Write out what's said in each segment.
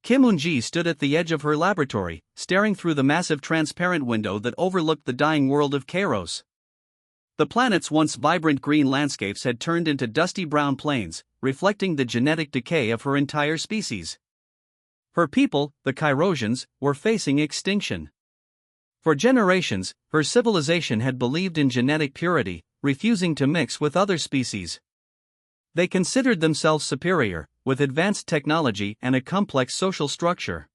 Kim Eun-ji stood at the edge of her laboratory, staring through the massive transparent window that overlooked the dying world of Kairos. The planet's once vibrant green landscapes had turned into dusty brown plains, reflecting the genetic decay of her entire species. Her people, the Kairosians, were facing extinction. For generations, her civilization had believed in genetic purity, refusing to mix with other species. They considered themselves superior, with advanced technology and a complex social structure.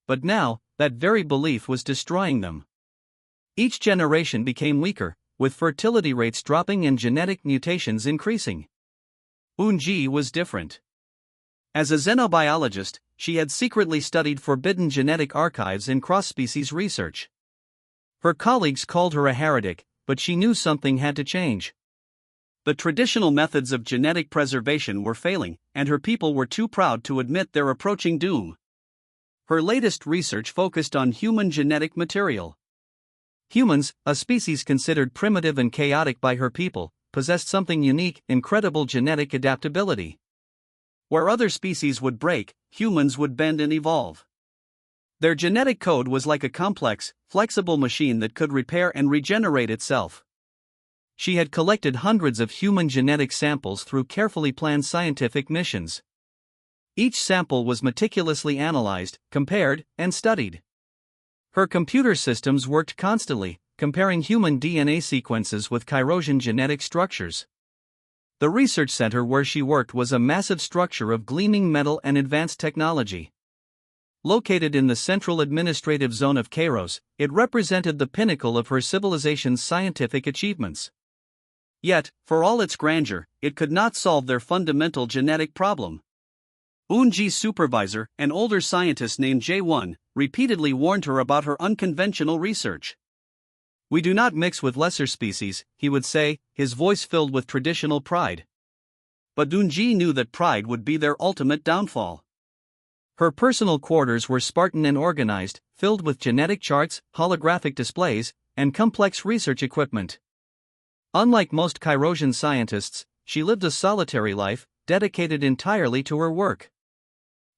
But now, that very belief was destroying them. Each generation became weaker, with fertility rates dropping and genetic mutations increasing. Eun-ji was different. As a xenobiologist, she had secretly studied forbidden genetic archives and cross-species research. Her colleagues called her a heretic, but she knew something had to change. The traditional methods of genetic preservation were failing, and her people were too proud to admit their approaching doom. Her latest research focused on human genetic material. Humans, a species considered primitive and chaotic by her people, possessed something unique, incredible genetic adaptability. Where other species would break, humans would bend and evolve. Their genetic code was like a complex, flexible machine that could repair and regenerate itself. She had collected hundreds of human genetic samples through carefully planned scientific missions. Each sample was meticulously analyzed, compared, and studied. Her computer systems worked constantly, comparing human DNA sequences with Kairosian genetic structures. The research center where she worked was a massive structure of gleaming metal and advanced technology. Located in the central administrative zone of Kairos, it represented the pinnacle of her civilization's scientific achievements. Yet, for all its grandeur, it could not solve their fundamental genetic problem. Eun-ji's supervisor, an older scientist named Jae-won, repeatedly warned her about her unconventional research. "We do not mix with lesser species," he would say, his voice filled with traditional pride. But Eun-ji knew that pride would be their ultimate downfall. Her personal quarters were Spartan and organized, filled with genetic charts, holographic displays, and complex research equipment. Unlike most Kairosian scientists, she lived a solitary life, dedicated entirely to her work.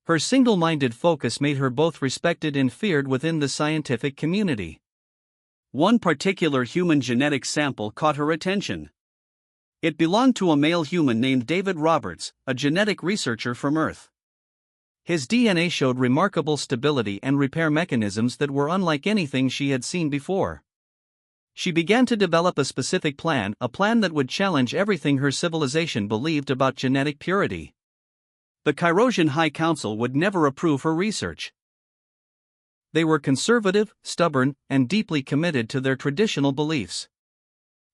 Her single-minded focus made her both respected and feared within the scientific community. One particular human genetic sample caught her attention. It belonged to a male human named David Roberts, a genetic researcher from Earth. His DNA showed remarkable stability and repair mechanisms that were unlike anything she had seen before. She began to develop a specific plan, a plan that would challenge everything her civilization believed about genetic purity. The Kairosian High Council would never approve her research. They were conservative, stubborn, and deeply committed to their traditional beliefs.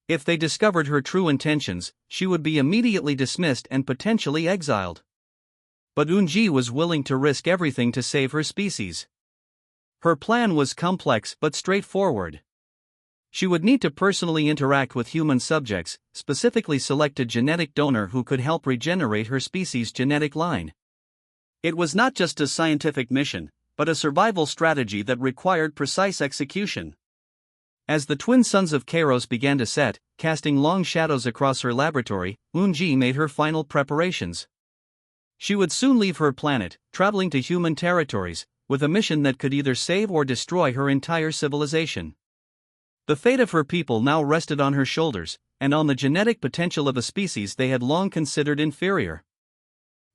If they discovered her true intentions, she would be immediately dismissed and potentially exiled. But Eun-ji was willing to risk everything to save her species. Her plan was complex but straightforward. She would need to personally interact with human subjects, specifically select a genetic donor who could help regenerate her species' genetic line. It was not just a scientific mission, but a survival strategy that required precise execution. As the twin suns of Kairos began to set, casting long shadows across her laboratory, Eun-ji made her final preparations. She would soon leave her planet, traveling to human territories, with a mission that could either save or destroy her entire civilization. The fate of her people now rested on her shoulders, and on the genetic potential of a species they had long considered inferior.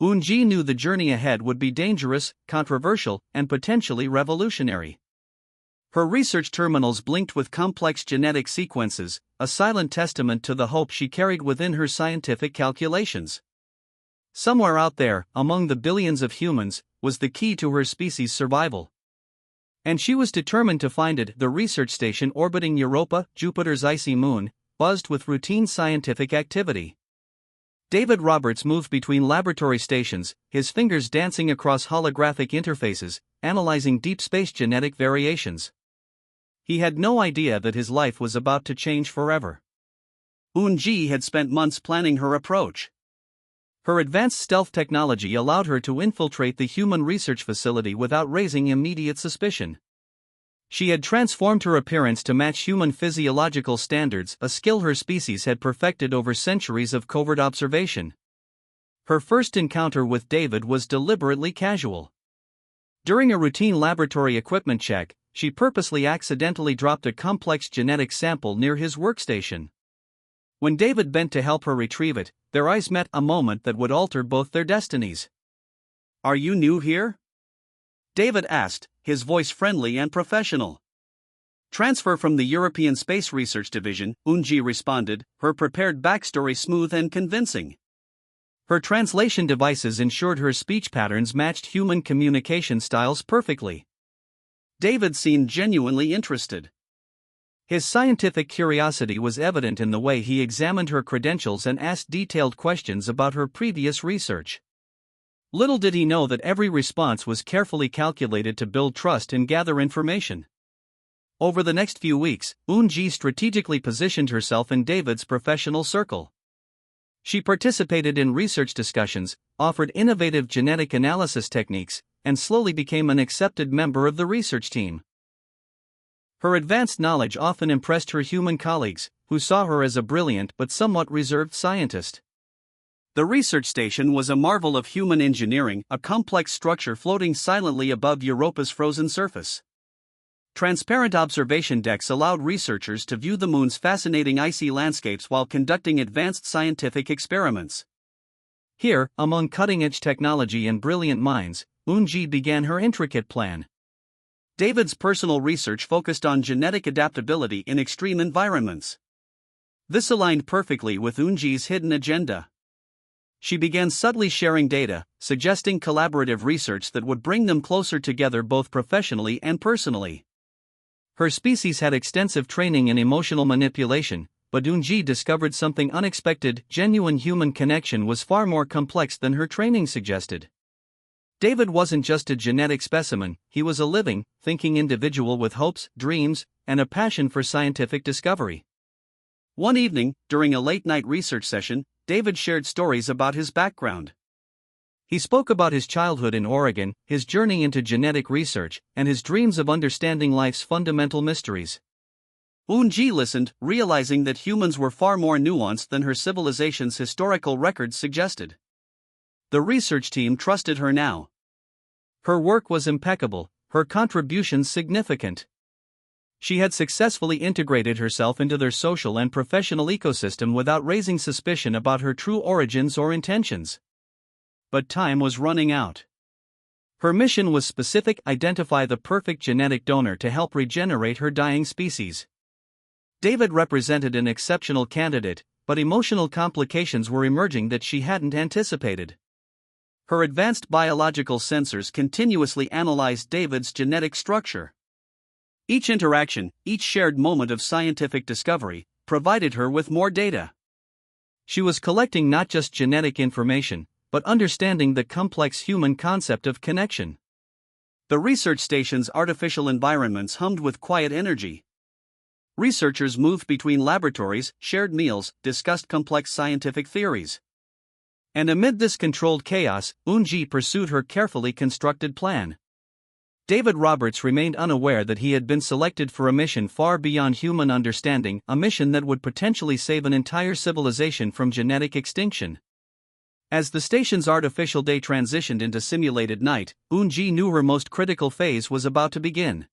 Eun-ji knew the journey ahead would be dangerous, controversial, and potentially revolutionary. Her research terminals blinked with complex genetic sequences, a silent testament to the hope she carried within her scientific calculations. Somewhere out there, among the billions of humans, was the key to her species' survival. And she was determined to find it. The research station orbiting Europa, Jupiter's icy moon, buzzed with routine scientific activity. David Roberts moved between laboratory stations, his fingers dancing across holographic interfaces, analyzing deep space genetic variations. He had no idea that his life was about to change forever. Eun-ji had spent months planning her approach. Her advanced stealth technology allowed her to infiltrate the human research facility without raising immediate suspicion. She had transformed her appearance to match human physiological standards, a skill her species had perfected over centuries of covert observation. Her first encounter with David was deliberately casual. During a routine laboratory equipment check, she purposely accidentally dropped a complex genetic sample near his workstation. When David bent to help her retrieve it, their eyes met, a moment that would alter both their destinies. "Are you new here?" David asked, his voice friendly and professional. "Transfer from the European Space Research Division," Unji responded, her prepared backstory smooth and convincing. Her translation devices ensured her speech patterns matched human communication styles perfectly. David seemed genuinely interested. His scientific curiosity was evident in the way he examined her credentials and asked detailed questions about her previous research. Little did he know that every response was carefully calculated to build trust and gather information. Over the next few weeks, Unji strategically positioned herself in David's professional circle. She participated in research discussions, offered innovative genetic analysis techniques, and slowly became an accepted member of the research team. Her advanced knowledge often impressed her human colleagues, who saw her as a brilliant but somewhat reserved scientist. The research station was a marvel of human engineering, a complex structure floating silently above Europa's frozen surface. Transparent observation decks allowed researchers to view the moon's fascinating icy landscapes while conducting advanced scientific experiments. Here, among cutting-edge technology and brilliant minds, Unji began her intricate plan. David's personal research focused on genetic adaptability in extreme environments. This aligned perfectly with Unji's hidden agenda. She began subtly sharing data, suggesting collaborative research that would bring them closer together both professionally and personally. Her species had extensive training in emotional manipulation, but Unji discovered something unexpected: genuine human connection was far more complex than her training suggested. David wasn't just a genetic specimen, he was a living, thinking individual with hopes, dreams, and a passion for scientific discovery. One evening, during a late-night research session, David shared stories about his background. He spoke about his childhood in Oregon, his journey into genetic research, and his dreams of understanding life's fundamental mysteries. Unji listened, realizing that humans were far more nuanced than her civilization's historical records suggested. The research team trusted her now. Her work was impeccable, her contributions significant. She had successfully integrated herself into their social and professional ecosystem without raising suspicion about her true origins or intentions. But time was running out. Her mission was specific: identify the perfect genetic donor to help regenerate her dying species. David represented an exceptional candidate, but emotional complications were emerging that she hadn't anticipated. Her advanced biological sensors continuously analyzed David's genetic structure. Each interaction, each shared moment of scientific discovery, provided her with more data. She was collecting not just genetic information, but understanding the complex human concept of connection. The research station's artificial environments hummed with quiet energy. Researchers moved between laboratories, shared meals, discussed complex scientific theories. And amid this controlled chaos, Unji pursued her carefully constructed plan. David Roberts remained unaware that he had been selected for a mission far beyond human understanding, a mission that would potentially save an entire civilization from genetic extinction. As the station's artificial day transitioned into simulated night, Unji knew her most critical phase was about to begin.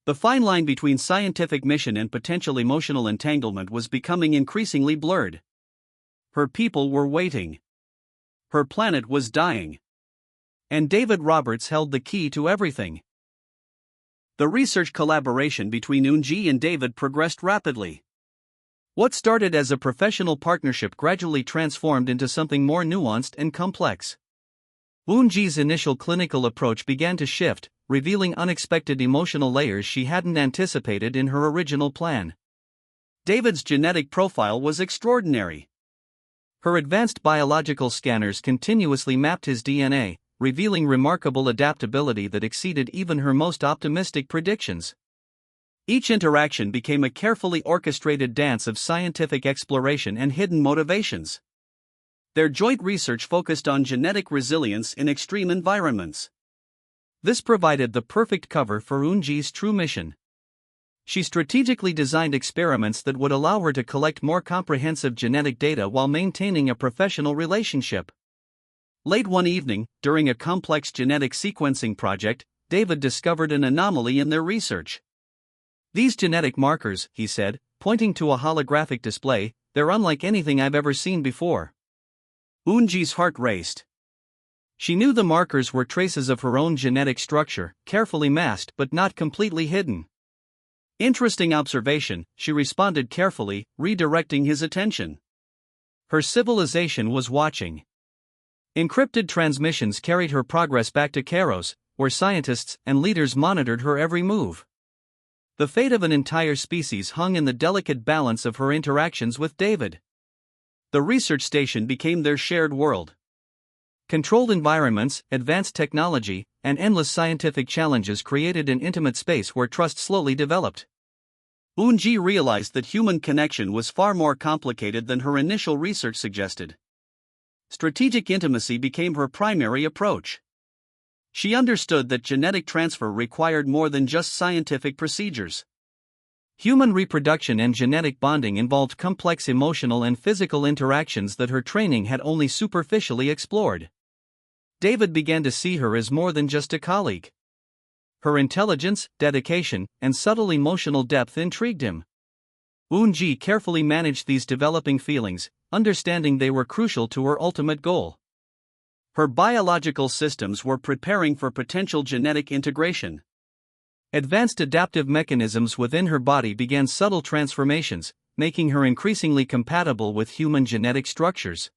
The fine line between scientific mission and potential emotional entanglement was becoming increasingly blurred. Her people were waiting. Her planet was dying. And David Roberts held the key to everything. The research collaboration between Unji and David progressed rapidly. What started as a professional partnership gradually transformed into something more nuanced and complex. Unji's initial clinical approach began to shift, revealing unexpected emotional layers she hadn't anticipated in her original plan. David's genetic profile was extraordinary. Her advanced biological scanners continuously mapped his DNA, revealing remarkable adaptability that exceeded even her most optimistic predictions. Each interaction became a carefully orchestrated dance of scientific exploration and hidden motivations. Their joint research focused on genetic resilience in extreme environments. This provided the perfect cover for Unji's true mission. She strategically designed experiments that would allow her to collect more comprehensive genetic data while maintaining a professional relationship. Late one evening, during a complex genetic sequencing project, David discovered an anomaly in their research. "These genetic markers," he said, pointing to a holographic display, "they're unlike anything I've ever seen before." Unji's heart raced. She knew the markers were traces of her own genetic structure, carefully masked but not completely hidden. "Interesting observation," she responded carefully, redirecting his attention. Her civilization was watching. Encrypted transmissions carried her progress back to Kairos, where scientists and leaders monitored her every move. The fate of an entire species hung in the delicate balance of her interactions with David. The research station became their shared world. Controlled environments, advanced technology, and endless scientific challenges created an intimate space where trust slowly developed. Unji realized that human connection was far more complicated than her initial research suggested. Strategic intimacy became her primary approach. She understood that genetic transfer required more than just scientific procedures. Human reproduction and genetic bonding involved complex emotional and physical interactions that her training had only superficially explored. David began to see her as more than just a colleague. Her intelligence, dedication, and subtle emotional depth intrigued him. Unji carefully managed these developing feelings, understanding they were crucial to her ultimate goal. Her biological systems were preparing for potential genetic integration. Advanced adaptive mechanisms within her body began subtle transformations, making her increasingly compatible with human genetic structures.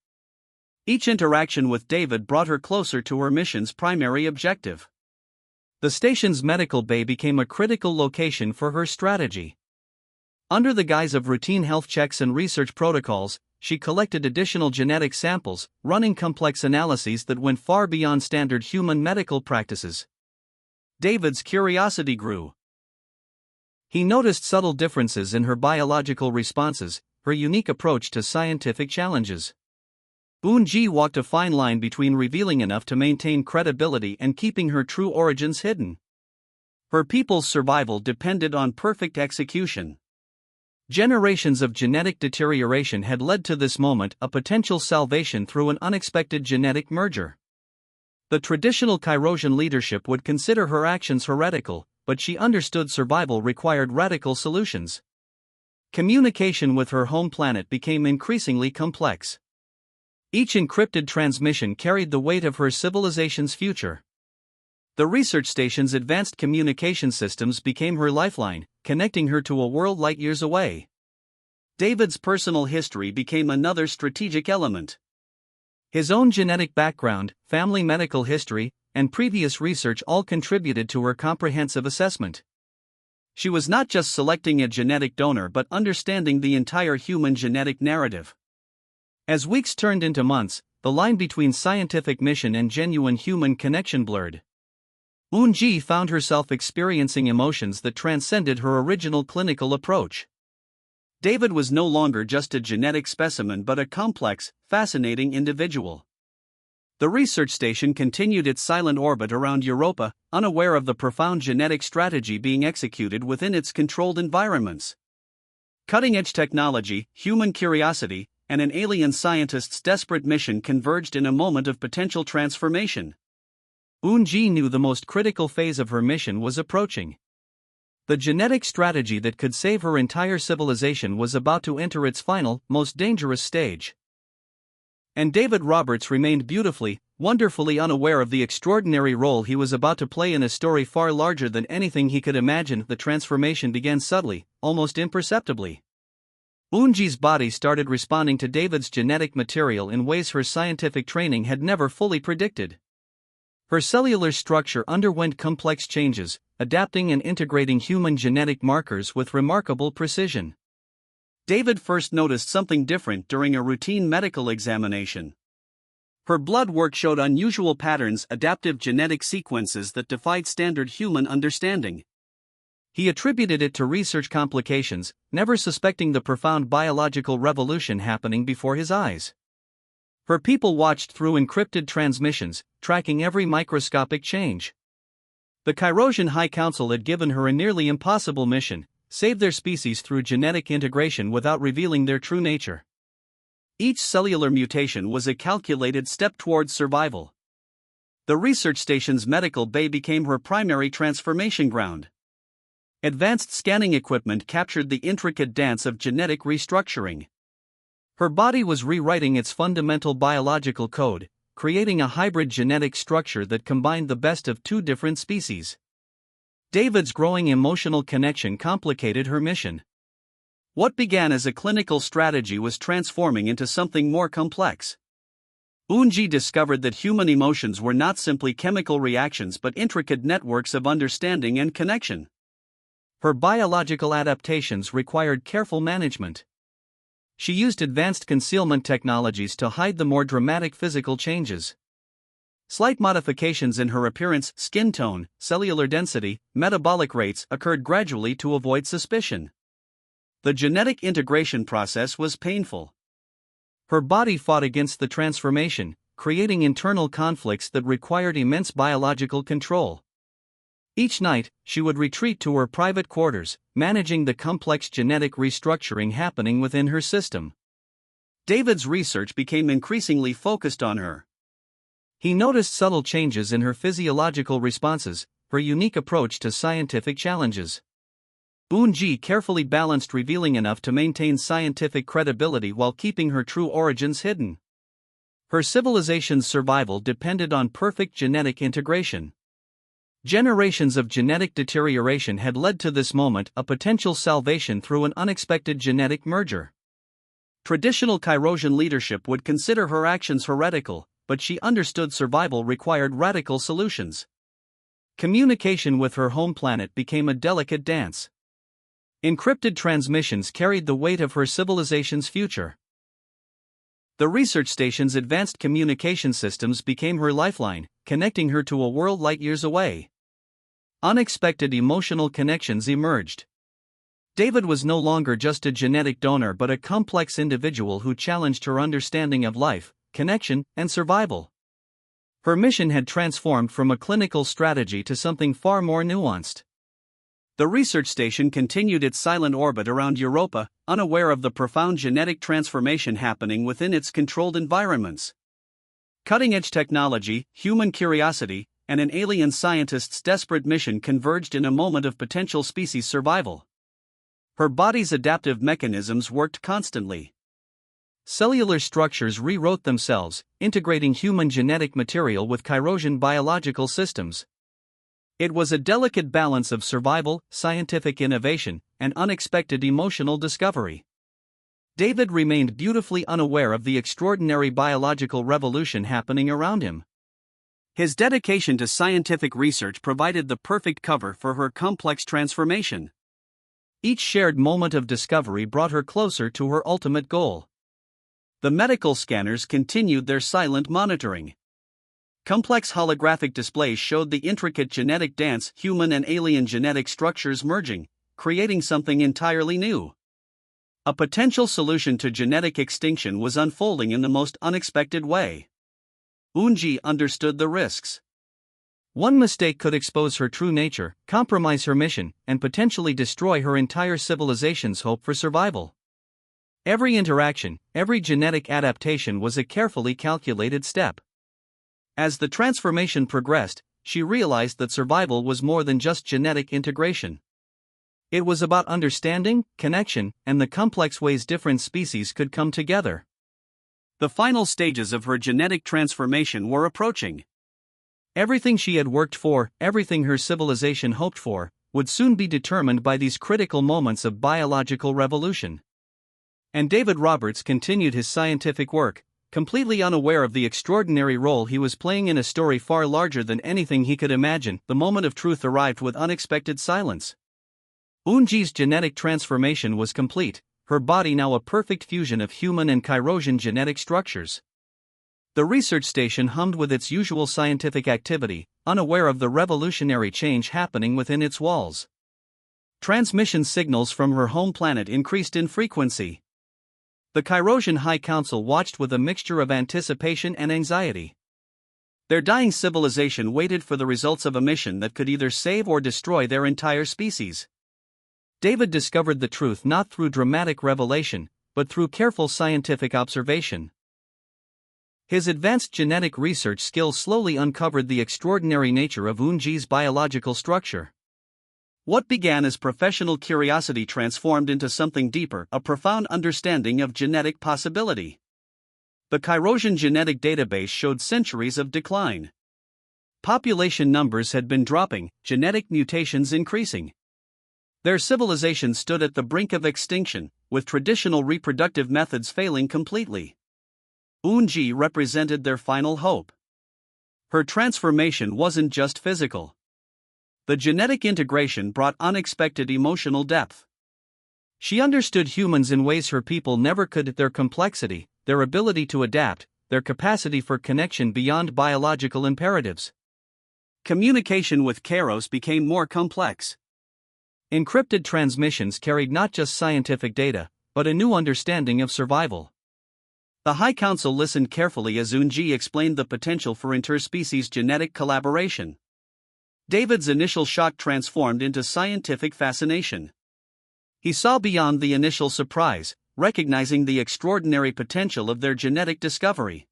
Each interaction with David brought her closer to her mission's primary objective. The station's medical bay became a critical location for her strategy. Under the guise of routine health checks and research protocols, she collected additional genetic samples, running complex analyses that went far beyond standard human medical practices. David's curiosity grew. He noticed subtle differences in her biological responses, her unique approach to scientific challenges. Unji walked a fine line between revealing enough to maintain credibility and keeping her true origins hidden. Her people's survival depended on perfect execution. Generations of genetic deterioration had led to this moment, a potential salvation through an unexpected genetic merger. The traditional Kairosian leadership would consider her actions heretical, but she understood survival required radical solutions. Communication with her home planet became increasingly complex. Each encrypted transmission carried the weight of her civilization's future. The research station's advanced communication systems became her lifeline, connecting her to a world light years away. David's personal history became another strategic element. His own genetic background, family medical history, and previous research all contributed to her comprehensive assessment. She was not just selecting a genetic donor but understanding the entire human genetic narrative. As weeks turned into months, the line between scientific mission and genuine human connection blurred. Unji found herself experiencing emotions that transcended her original clinical approach. David was no longer just a genetic specimen but a complex, fascinating individual. The research station continued its silent orbit around Europa, unaware of the profound genetic strategy being executed within its controlled environments. Cutting-edge technology, human curiosity, and an alien scientist's desperate mission converged in a moment of potential transformation. Unji knew the most critical phase of her mission was approaching. The genetic strategy that could save her entire civilization was about to enter its final, most dangerous stage. And David Roberts remained beautifully, wonderfully unaware of the extraordinary role he was about to play in a story far larger than anything he could imagine. The transformation began subtly, almost imperceptibly. Unji's body started responding to David's genetic material in ways her scientific training had never fully predicted. Her cellular structure underwent complex changes, adapting and integrating human genetic markers with remarkable precision. David first noticed something different during a routine medical examination. Her blood work showed unusual patterns, adaptive genetic sequences that defied standard human understanding. He attributed it to research complications, never suspecting the profound biological revolution happening before his eyes. Her people watched through encrypted transmissions, tracking every microscopic change. The Kairosian High Council had given her a nearly impossible mission: save their species through genetic integration without revealing their true nature. Each cellular mutation was a calculated step towards survival. The research station's medical bay became her primary transformation ground. Advanced scanning equipment captured the intricate dance of genetic restructuring. Her body was rewriting its fundamental biological code, creating a hybrid genetic structure that combined the best of two different species. David's growing emotional connection complicated her mission. What began as a clinical strategy was transforming into something more complex. Unji discovered that human emotions were not simply chemical reactions but intricate networks of understanding and connection. Her biological adaptations required careful management. She used advanced concealment technologies to hide the more dramatic physical changes. Slight modifications in her appearance, skin tone, cellular density, metabolic rates occurred gradually to avoid suspicion. The genetic integration process was painful. Her body fought against the transformation, creating internal conflicts that required immense biological control. Each night, she would retreat to her private quarters, managing the complex genetic restructuring happening within her system. David's research became increasingly focused on her. He noticed subtle changes in her physiological responses, her unique approach to scientific challenges. Unji carefully balanced revealing enough to maintain scientific credibility while keeping her true origins hidden. Her civilization's survival depended on perfect genetic integration. Generations of genetic deterioration had led to this moment, a potential salvation through an unexpected genetic merger. Traditional Kyrosian leadership would consider her actions heretical, but she understood survival required radical solutions. Communication with her home planet became a delicate dance. Encrypted transmissions carried the weight of her civilization's future. The research station's advanced communication systems became her lifeline, connecting her to a world light years away. Unexpected emotional connections emerged. David was no longer just a genetic donor but a complex individual who challenged her understanding of life, connection, and survival. Her mission had transformed from a clinical strategy to something far more nuanced. The research station continued its silent orbit around Europa, unaware of the profound genetic transformation happening within its controlled environments. Cutting-edge technology, human curiosity, and an alien scientist's desperate mission converged in a moment of potential species survival. Her body's adaptive mechanisms worked constantly. Cellular structures rewrote themselves, integrating human genetic material with Kyrosian biological systems. It was a delicate balance of survival, scientific innovation, and unexpected emotional discovery. David remained beautifully unaware of the extraordinary biological revolution happening around him. His dedication to scientific research provided the perfect cover for her complex transformation. Each shared moment of discovery brought her closer to her ultimate goal. The medical scanners continued their silent monitoring. Complex holographic displays showed the intricate genetic dance, human and alien genetic structures merging, creating something entirely new. A potential solution to genetic extinction was unfolding in the most unexpected way. Unji understood the risks. One mistake could expose her true nature, compromise her mission, and potentially destroy her entire civilization's hope for survival. Every interaction, every genetic adaptation was a carefully calculated step. As the transformation progressed, she realized that survival was more than just genetic integration. It was about understanding, connection, and the complex ways different species could come together. The final stages of her genetic transformation were approaching. Everything she had worked for, everything her civilization hoped for, would soon be determined by these critical moments of biological revolution. And David Roberts continued his scientific work, completely unaware of the extraordinary role he was playing in a story far larger than anything he could imagine. The moment of truth arrived with unexpected silence. Unji's genetic transformation was complete, her body now a perfect fusion of human and Kyrosian genetic structures. The research station hummed with its usual scientific activity, unaware of the revolutionary change happening within its walls. Transmission signals from her home planet increased in frequency. The Kyrosian High Council watched with a mixture of anticipation and anxiety. Their dying civilization waited for the results of a mission that could either save or destroy their entire species. David discovered the truth not through dramatic revelation, but through careful scientific observation. His advanced genetic research skills slowly uncovered the extraordinary nature of Unji's biological structure. What began as professional curiosity transformed into something deeper, a profound understanding of genetic possibility. The Kyrosian genetic database showed centuries of decline. Population numbers had been dropping, genetic mutations increasing. Their civilization stood at the brink of extinction, with traditional reproductive methods failing completely. Unji represented their final hope. Her transformation wasn't just physical. The genetic integration brought unexpected emotional depth. She understood humans in ways her people never could: their complexity, their ability to adapt, their capacity for connection beyond biological imperatives. Communication with Kairos became more complex. Encrypted transmissions carried not just scientific data, but a new understanding of survival. The High Council listened carefully as Unji explained the potential for interspecies genetic collaboration. David's initial shock transformed into scientific fascination. He saw beyond the initial surprise, recognizing the extraordinary potential of their genetic discovery.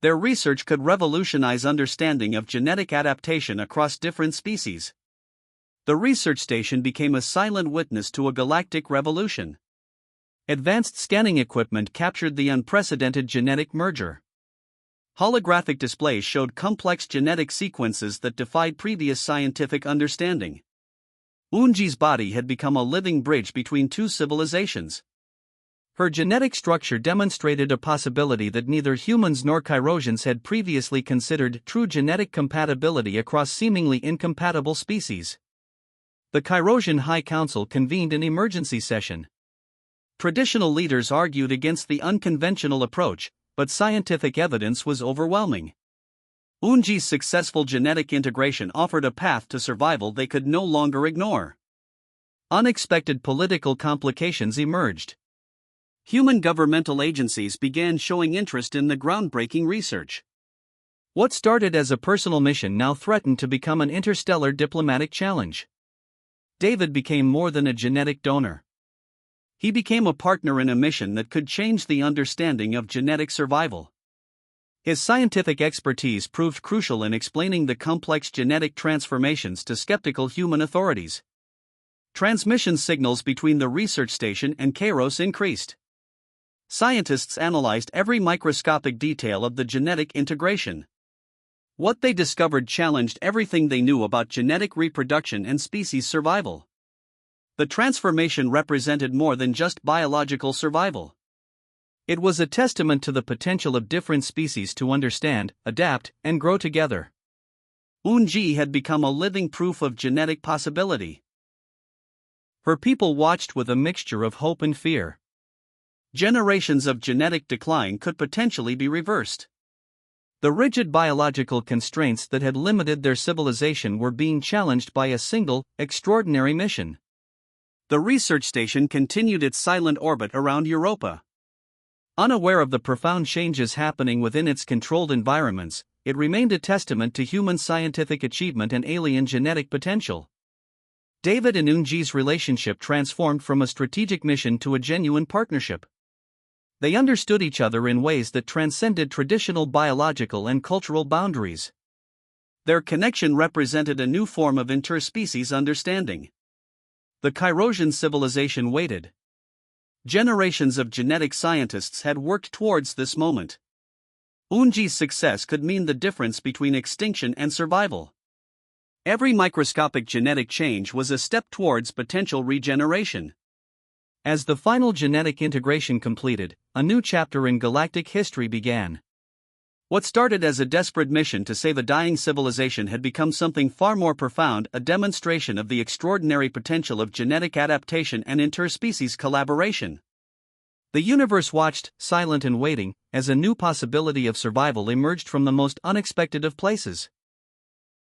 Their research could revolutionize understanding of genetic adaptation across different species. The research station became a silent witness to a galactic revolution. Advanced scanning equipment captured the unprecedented genetic merger. Holographic displays showed complex genetic sequences that defied previous scientific understanding. Unji's body had become a living bridge between two civilizations. Her genetic structure demonstrated a possibility that neither humans nor Kyrosians had previously considered: true genetic compatibility across seemingly incompatible species. The Kyrosian High Council convened an emergency session. Traditional leaders argued against the unconventional approach, but scientific evidence was overwhelming. Unji's successful genetic integration offered a path to survival they could no longer ignore. Unexpected political complications emerged. Human governmental agencies began showing interest in the groundbreaking research. What started as a personal mission now threatened to become an interstellar diplomatic challenge. David became more than a genetic donor. He became a partner in a mission that could change the understanding of genetic survival. His scientific expertise proved crucial in explaining the complex genetic transformations to skeptical human authorities. Transmission signals between the research station and Kairos increased. Scientists analyzed every microscopic detail of the genetic integration. What they discovered challenged everything they knew about genetic reproduction and species survival. The transformation represented more than just biological survival. It was a testament to the potential of different species to understand, adapt, and grow together. Unji had become a living proof of genetic possibility. Her people watched with a mixture of hope and fear. Generations of genetic decline could potentially be reversed. The rigid biological constraints that had limited their civilization were being challenged by a single, extraordinary mission. The research station continued its silent orbit around Europa. Unaware of the profound changes happening within its controlled environments, it remained a testament to human scientific achievement and alien genetic potential. David and Unji's relationship transformed from a strategic mission to a genuine partnership. They understood each other in ways that transcended traditional biological and cultural boundaries. Their connection represented a new form of interspecies understanding. The Kyrosian civilization waited. Generations of genetic scientists had worked towards this moment. Unji's success could mean the difference between extinction and survival. Every microscopic genetic change was a step towards potential regeneration. As the final genetic integration completed, a new chapter in galactic history began. What started as a desperate mission to save a dying civilization had become something far more profound, a demonstration of the extraordinary potential of genetic adaptation and interspecies collaboration. The universe watched, silent and waiting, as a new possibility of survival emerged from the most unexpected of places.